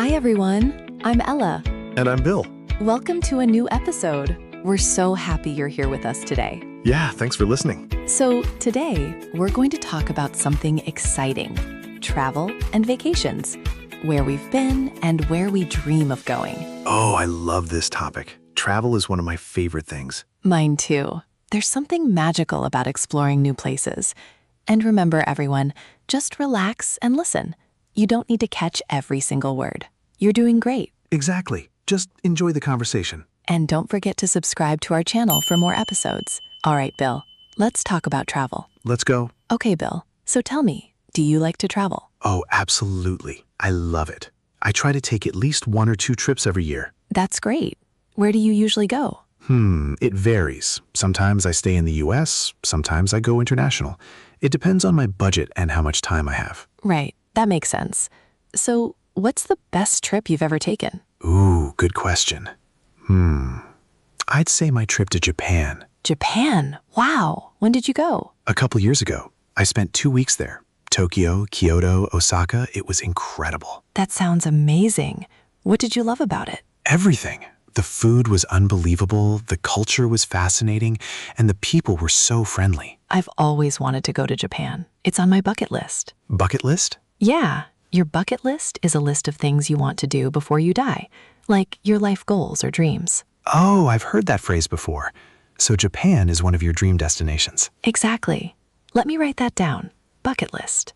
Hi, everyone. I'm Ella. And I'm Bill. Welcome to a new episode. We're so happy you're here with us today. Yeah, thanks for listening. So today, we're going to talk about something exciting, travel and vacations, where we've been and where we dream of going. Oh, I love this topic. Travel is one of my favorite things. Mine too. There's something magical about exploring new places. And remember, everyone, just relax and listen. You don't need to catch every single word. You're doing great. Exactly. Just enjoy the conversation. And don't forget to subscribe to our channel for more episodes. All right, Bill, let's talk about travel. Let's go. Okay, Bill. So tell me, do you like to travel? Oh, absolutely. I love it. I try to take at least 1 or 2 trips every year. That's great. Where do you usually go? It varies. Sometimes I stay in the US, sometimes I go international. It depends on my budget and how much time I have. Right, that makes sense. So, what's the best trip you've ever taken? Ooh, good question. I'd say my trip to Japan. Japan? Wow. When did you go? A couple years ago, I spent 2 weeks there. Tokyo, Kyoto, Osaka. It was incredible. That sounds amazing. What did you love about it? Everything. The food was unbelievable, the culture was fascinating, and the people were so friendly. I've always wanted to go to Japan. It's on my bucket list. Bucket list? Yeah. Your bucket list is a list of things you want to do before you die, like your life goals or dreams. Oh, I've heard that phrase before. So Japan is one of your dream destinations. Exactly. Let me write that down. Bucket list.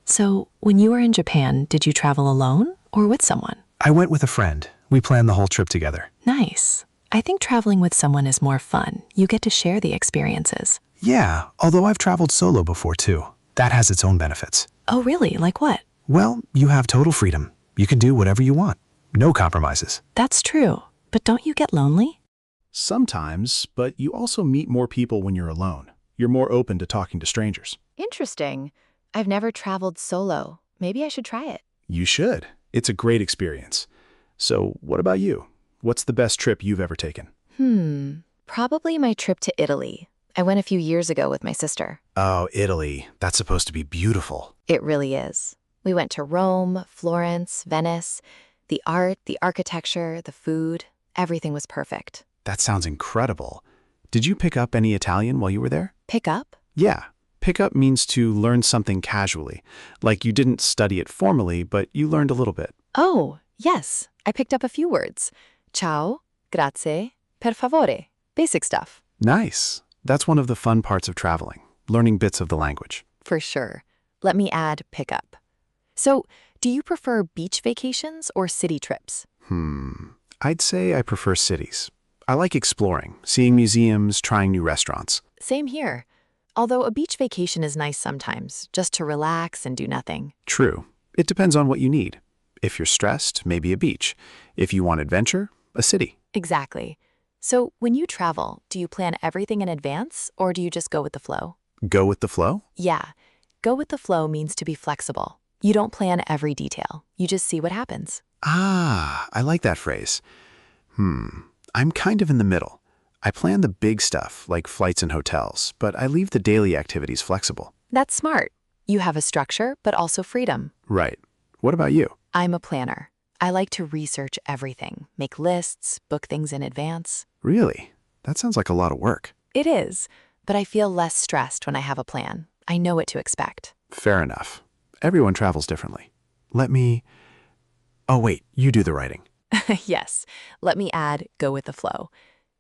So, when you were in Japan, did you travel alone or with someone? I went with a friend. We planned the whole trip together. Nice. I think traveling with someone is more fun. You get to share the experiences. Yeah, although I've traveled solo before too. That has its own benefits. Oh, really? Like what? Well, you have total freedom. You can do whatever you want. No compromises. That's true. But don't you get lonely? Sometimes, but you also meet more people when you're alone. You're more open to talking to strangers. Interesting. I've never traveled solo. Maybe I should try it. You should. It's a great experience. So, what about you? What's the best trip you've ever taken? Probably my trip to Italy. I went a few years ago with my sister. Oh, Italy. That's supposed to be beautiful. It really is. We went to Rome, Florence, Venice. The art, the architecture, the food, everything was perfect. That sounds incredible. Did you pick up any Italian while you were there? Pick up? Yeah. Pick up means to learn something casually. Like you didn't study it formally, but you learned a little bit. Oh, yes. I picked up a few words. Ciao, grazie, per favore. Basic stuff. Nice. That's one of the fun parts of traveling, learning bits of the language. For sure. Let me add pick up. So, do you prefer beach vacations or city trips? I'd say I prefer cities. I like exploring, seeing museums, trying new restaurants. Same here. Although a beach vacation is nice sometimes, just to relax and do nothing. True. It depends on what you need. If you're stressed, maybe a beach. If you want adventure, a city. Exactly. So when you travel, do you plan everything in advance or do you just go with the flow? Go with the flow? Yeah. Go with the flow means to be flexible. You don't plan every detail. You just see what happens. Ah, I like that phrase. I'm kind of in the middle. I plan the big stuff, like flights and hotels, but I leave the daily activities flexible. That's smart. You have a structure, but also freedom. Right. What about you? I'm a planner. I like to research everything, make lists, book things in advance. Really? That sounds like a lot of work. It is, but I feel less stressed when I have a plan. I know what to expect. Fair enough. Everyone travels differently. Oh, wait, you do the writing. Yes. Let me add go with the flow.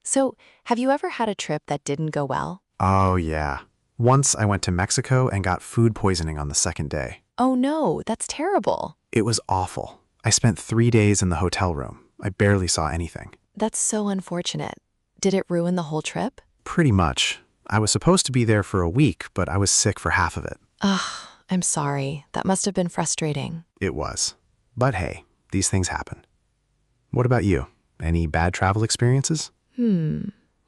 So, have you ever had a trip that didn't go well? Oh, yeah. Once I went to Mexico and got food poisoning on the second day. Oh no, that's terrible. It was awful. I spent 3 days in the hotel room. I barely saw anything. That's so unfortunate. Did it ruin the whole trip? Pretty much. I was supposed to be there for a week, but I was sick for half of it. Ugh, I'm sorry. That must have been frustrating. It was. But hey, these things happen. What about you? Any bad travel experiences?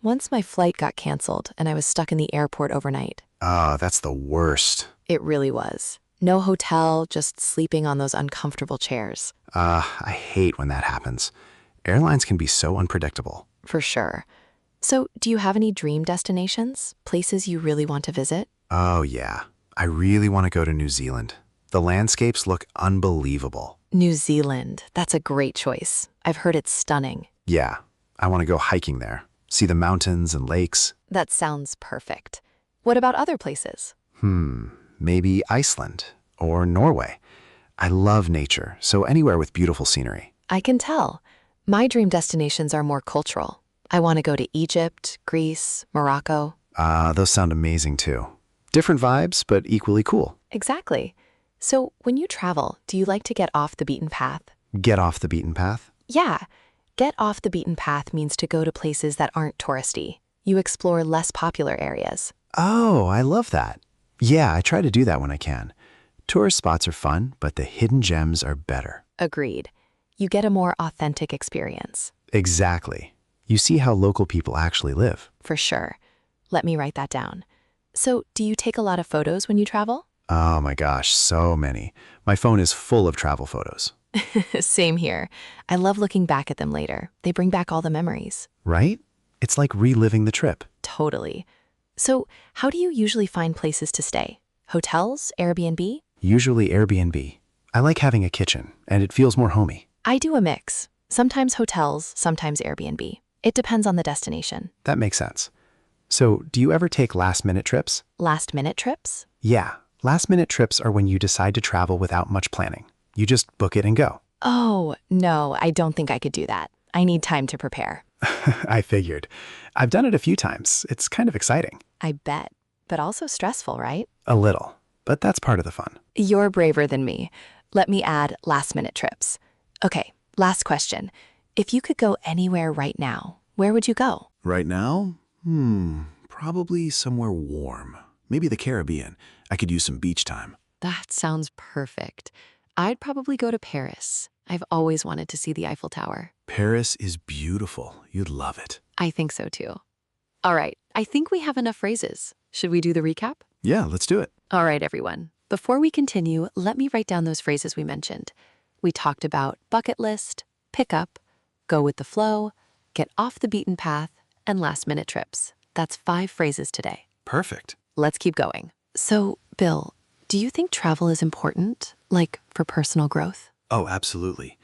Once my flight got canceled and I was stuck in the airport overnight. Oh, that's the worst. It really was. No hotel, just sleeping on those uncomfortable chairs. I hate when that happens. Airlines can be so unpredictable. For sure. So, do you have any dream destinations? Places you really want to visit? Oh, yeah. I really want to go to New Zealand. The landscapes look unbelievable. New Zealand. That's a great choice. I've heard it's stunning. Yeah, I want to go hiking there, see the mountains and lakes. That sounds perfect. What about other places? Maybe Iceland or Norway. I love nature, so anywhere with beautiful scenery. I can tell. My dream destinations are more cultural. I want to go to Egypt, Greece, Morocco. Those sound amazing too. Different vibes, but equally cool. Exactly. So when you travel, do you like to get off the beaten path? Get off the beaten path? Yeah. Get off the beaten path means to go to places that aren't touristy. You explore less popular areas. Oh, I love that. Yeah, I try to do that when I can. Tourist spots are fun, but the hidden gems are better. Agreed. You get a more authentic experience. Exactly. You see how local people actually live. For sure. Let me write that down. So, do you take a lot of photos when you travel? Oh my gosh, so many. My phone is full of travel photos. Same here. I love looking back at them later. They bring back all the memories. Right? It's like reliving the trip. Totally. So, how do you usually find places to stay? Hotels? Airbnb? Usually Airbnb. I like having a kitchen, and it feels more homey. I do a mix. Sometimes hotels, sometimes Airbnb. It depends on the destination. That makes sense. So, do you ever take last-minute trips? Last-minute trips? Yeah, last-minute trips are when you decide to travel without much planning. You just book it and go. Oh, no, I don't think I could do that. I need time to prepare. I figured. I've done it a few times. It's kind of exciting. I bet. But also stressful, right? A little. But that's part of the fun. You're braver than me. Let me add last-minute trips. Okay, last question. If you could go anywhere right now, where would you go? Right now? Probably somewhere warm. Maybe the Caribbean. I could use some beach time. That sounds perfect. I'd probably go to Paris. I've always wanted to see the Eiffel Tower. Paris is beautiful. You'd love it. I think so too. All right, I think we have enough phrases. Should we do the recap? Yeah, let's do it. All right, everyone. Before we continue, let me write down those phrases we mentioned. We talked about bucket list, pick up, go with the flow, get off the beaten path, and last-minute trips. That's 5 phrases today. Perfect. Let's keep going. So, Bill, do you think travel is important, like for personal growth? Oh, absolutely.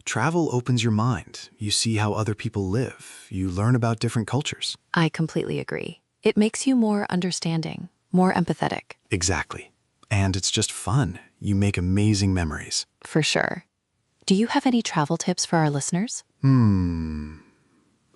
Travel opens your mind. You see how other people live. You learn about different cultures. I completely agree. It makes you more understanding, more empathetic. Exactly. And it's just fun. You make amazing memories. For sure. Do you have any travel tips for our listeners?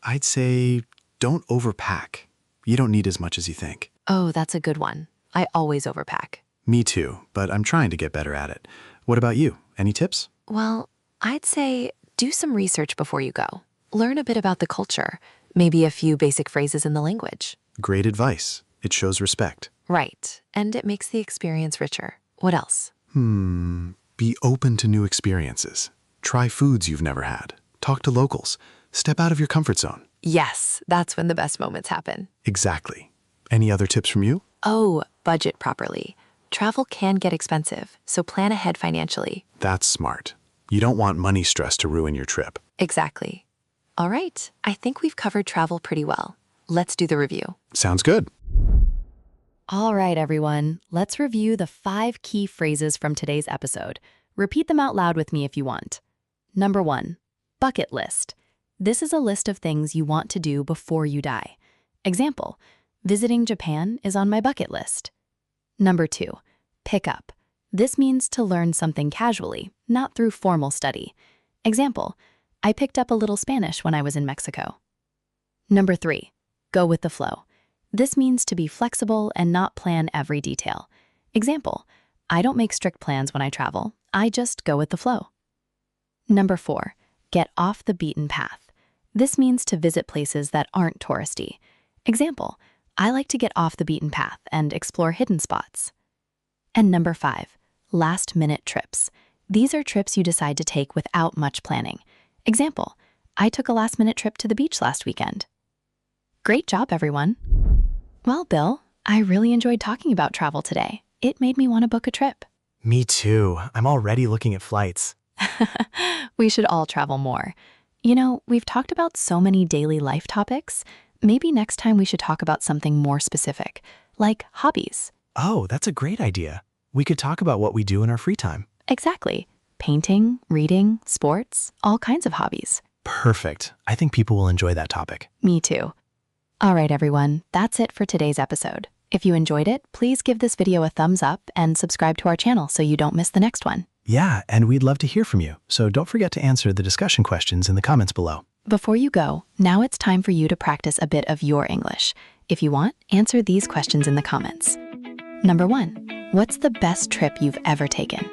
I'd say don't overpack. You don't need as much as you think. Oh, that's a good one. I always overpack. Me too, but I'm trying to get better at it. What about you? Any tips? Well, I'd say do some research before you go. Learn a bit about the culture, maybe a few basic phrases in the language. Great advice. It shows respect. Right, and it makes the experience richer. What else? Be open to new experiences. Try foods you've never had. Talk to locals. Step out of your comfort zone. Yes, that's when the best moments happen. Exactly. Any other tips from you? Oh, budget properly. Travel can get expensive, so plan ahead financially. That's smart. You don't want money stress to ruin your trip. Exactly. All right, I think we've covered travel pretty well. Let's do the review. Sounds good. All right, everyone, let's review the 5 key phrases from today's episode. Repeat them out loud with me if you want. Number 1, bucket list. This is a list of things you want to do before you die. Example, visiting Japan is on my bucket list. Number 2, pick up. This means to learn something casually, not through formal study. Example, I picked up a little Spanish when I was in Mexico. Number 3, go with the flow. This means to be flexible and not plan every detail. Example, I don't make strict plans when I travel. I just go with the flow. Number 4, get off the beaten path. This means to visit places that aren't touristy. Example, I like to get off the beaten path and explore hidden spots. And number 5, last-minute trips. These are trips you decide to take without much planning. Example, I took a last-minute trip to the beach last weekend. Great job, everyone. Well, Bill, I really enjoyed talking about travel today. It made me want to book a trip. Me too. I'm already looking at flights. We should all travel more. You know, we've talked about so many daily life topics. Maybe next time we should talk about something more specific, like hobbies. Oh, that's a great idea. We could talk about what we do in our free time. Exactly. painting, reading, sports, all kinds of hobbies. Perfect. I think people will enjoy that topic. Me too. All right, everyone, that's it for today's episode. If you enjoyed it, please give this video a thumbs up and subscribe to our channel so you don't miss the next one. Yeah, and we'd love to hear from you, so don't forget to answer the discussion questions in the comments below. Before you go, now it's time for you to practice a bit of your English. If you want, answer these questions in the comments. Number 1, what's the best trip you've ever taken?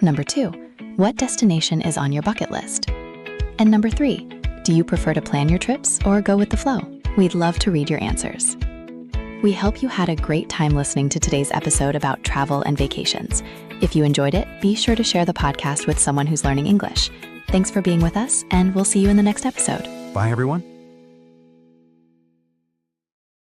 Number 2, what destination is on your bucket list? And number 3, do you prefer to plan your trips or go with the flow? We'd love to read your answers. We hope you had a great time listening to today's episode about travel and vacations. If you enjoyed it, be sure to share the podcast with someone who's learning English. Thanks for being with us, and we'll see you in the next episode. Bye, everyone.